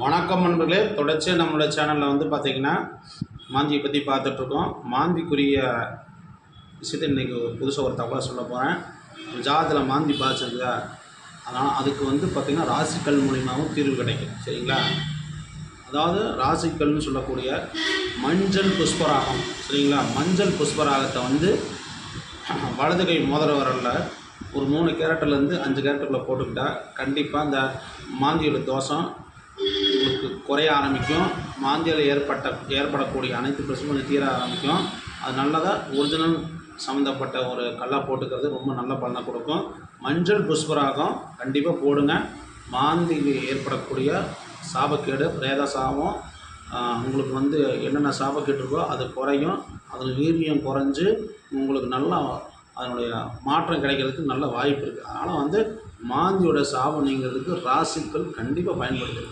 வணக்கம் நண்பர்களே, தொடர்ச்சியாக நம்மளோட சேனலில் வந்து பார்த்திங்கன்னா மாந்தியை பற்றி பார்த்துட்ருக்கோம். மாந்திக்குரிய விஷயத்தை இன்றைக்கி புதுசாக ஒரு தகவலை சொல்ல போகிறேன். ஜாதகத்தில் மாந்தி பாதிச்சிருக்குதா, அதனால் அதுக்கு வந்து பார்த்திங்கன்னா ராசிக்கல் மூலியமாகவும் தீர்வு கிடைக்கும். சரிங்களா? அதாவது ராசிக்கல்னு சொல்லக்கூடிய மஞ்சள் புஷ்பராகம். சரிங்களா? மஞ்சள் புஷ்பராகத்தை வந்து வலது கை மோதிர விரலில் ஒரு 3 கேரட்டிலேருந்து 5 கேரட்டுக்குள்ளே போட்டுக்கிட்டால் கண்டிப்பாக இந்த மாந்தியோட தோஷம் உங்களுக்கு குறைய ஆரம்பிக்கும். மாந்தியால் ஏற்படக்கூடிய அனைத்து பிரச்சனையும் தீர ஆரம்பிக்கும். அது நல்லதாக ஒரிஜினல் சம்மந்தப்பட்ட ஒரு கல்லாக போட்டுக்கிறது ரொம்ப நல்ல பலனை கொடுக்கும். மஞ்சள் புஷ்பராகம் கண்டிப்பாக போடுங்க. மாந்திக்கு ஏற்படக்கூடிய சாபக்கேடு, பிரேத சாபம், உங்களுக்கு வந்து என்னென்ன சாபக்கேடு இருக்கோ அது குறையும். அதில் வீரியம் குறைஞ்சி உங்களுக்கு நல்லா அதனுடைய மாற்றம் கிடைக்கிறதுக்கு நல்ல வாய்ப்பு இருக்குது. அதனால் வந்து மாந்தியோட சாபம் நீங்கிறதுக்கு ராசிக்கல் கண்டிப்பாக பயன்படுத்துது.